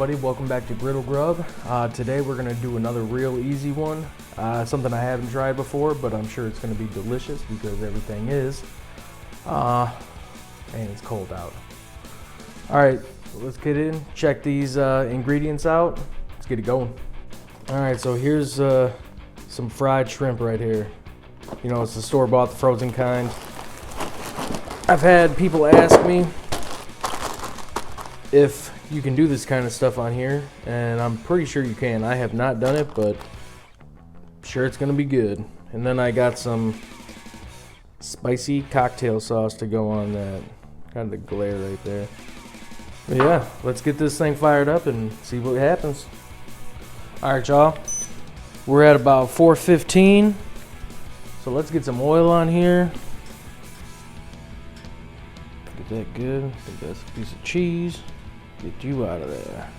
everybody, welcome back to Griddle Grub. Today we're going to do another real easy one. Something I haven't tried before, but I'm sure it's going to be delicious because everything is. And it's cold out. Alright, let's get in, check these ingredients out. Let's get it going. Alright, so here's some fried shrimp right here. You know, it's the store-bought, the frozen kind. I've had people ask me if you can do this kind of stuff on here, and I'm pretty sure you can. I have not done it, but I'm sure it's gonna be good. And then I got some spicy cocktail sauce to go on that. Kind of the glare right there. But yeah, let's get this thing fired up and see what happens. Alright, y'all. We're at about 4:15. So let's get some oil on here. Get that good. Get that piece of cheese. Get you out of there.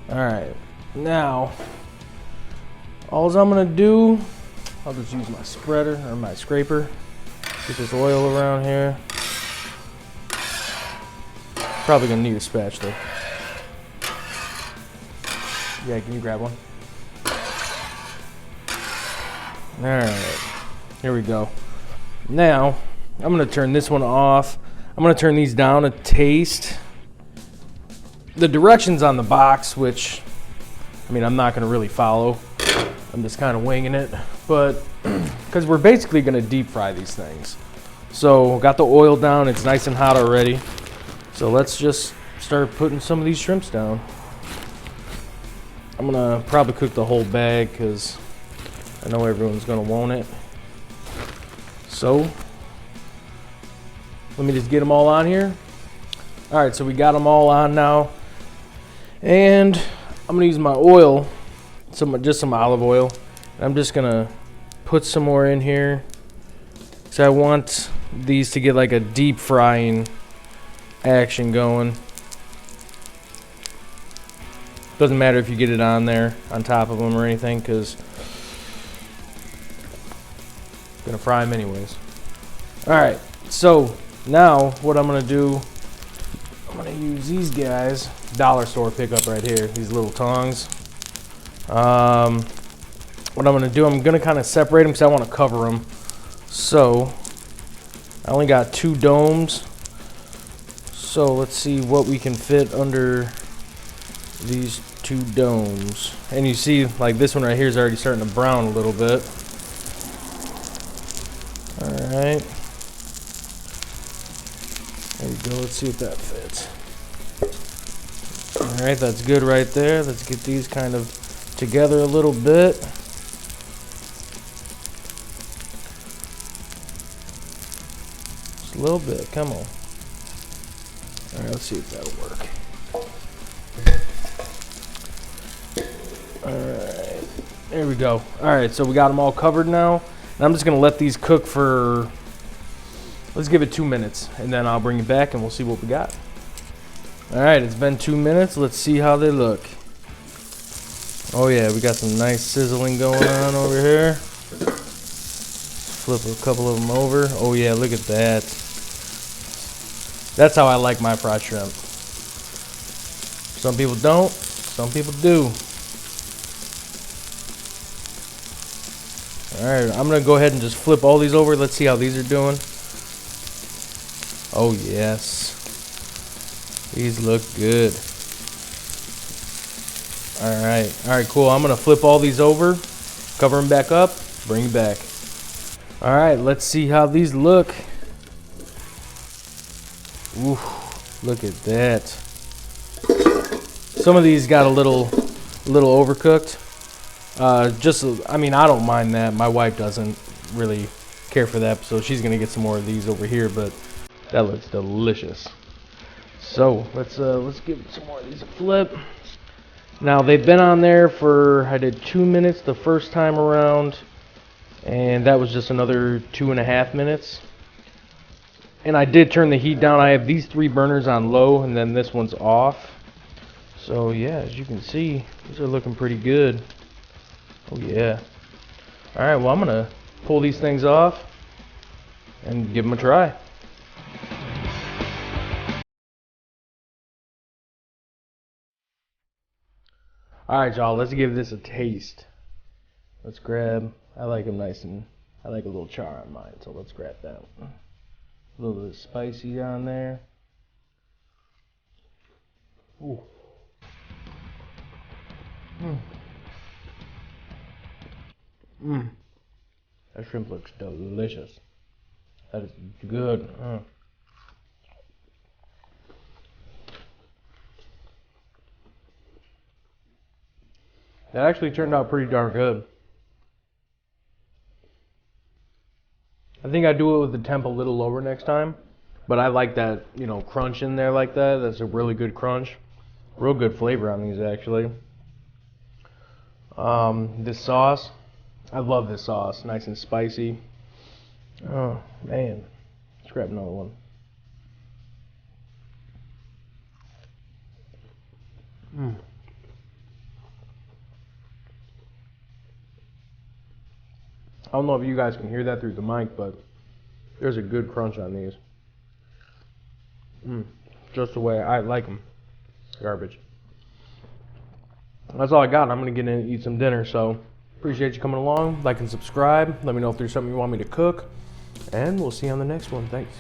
Alright, now all I'm gonna do, I'll just use my spreader or my scraper. Get this oil around here. Probably gonna need a spatula. Yeah, can you grab one? Alright, here we go. Now, I'm gonna turn this one off. I'm gonna turn these down a taste. The directions on the box, which, I mean, I'm not going to really follow. I'm just kind of winging it. But, because we're basically going to deep fry these things. So, got the oil down. It's nice and hot already. So, let's just start putting some of these shrimps down. I'm going to probably cook the whole bag because I know everyone's going to want it. So, let me just get them all on here. Alright, so we got them all on now. And I'm going to use my oil, just some olive oil. And I'm just going to put some more in here. So I want these to get like a deep frying action going. Doesn't matter if you get it on there, on top of them or anything, because I'm going to fry them anyways. Alright, so now what I'm going to do, I'm going to use these guys. Dollar store pickup right here, these little tongs. What I'm going to do, I'm going to kind of separate them because I want to cover them. So I only got 2 domes. So let's see what we can fit under these 2 domes. And you see, like this one right here is already starting to brown a little bit. Alright. There we go, let's see if that fits. Alright, that's good right there. Let's get these kind of together a little bit. Just a little bit, come on. Alright, let's see if that'll work. Alright, there we go. Alright, so we got them all covered now. And I'm just going to let these cook for, let's give it 2 minutes. And then I'll bring it back and we'll see what we got. Alright, it's been 2 minutes. Let's see how they look. Oh yeah, we got some nice sizzling going on over here. Flip a couple of them over. Oh yeah, look at that. That's how I like my fried shrimp. Some people don't, some people do. Alright, I'm going to go ahead and just flip all these over. Let's see how these are doing. Oh yes. These look good. Alright, cool. I'm going to flip all these over, cover them back up, bring it back. Alright, let's see how these look. Ooh, look at that. Some of these got a little overcooked. I mean, I don't mind that. My wife doesn't really care for that, so she's going to get some more of these over here, but that looks delicious. So let's give some more of these a flip. Now they've been on there for, I did 2 minutes the first time around, and that was just another 2.5 minutes. And I did turn the heat down. I have these 3 burners on low, and then this one's off. So yeah, as you can see, these are looking pretty good. Oh yeah. All right, well I'm gonna pull these things off and give them a try. Alright, y'all, let's give this a taste. Let's grab, I like them nice and, I like a little char on mine, so let's grab that one. A little bit of spicy on there. Ooh. That shrimp looks delicious. That is good. That actually turned out pretty darn good. I think I'd do it with the temp a little lower next time. But I like that, you know, crunch in there like that. That's a really good crunch. Real good flavor on these, actually. This sauce. I love this sauce. Nice and spicy. Oh, man. Let's grab another one. I don't know if you guys can hear that through the mic, but there's a good crunch on these. Just the way I like them. Garbage. That's all I got. I'm going to get in and eat some dinner, so appreciate you coming along. Like and subscribe. Let me know if there's something you want me to cook, and we'll see you on the next one. Thanks.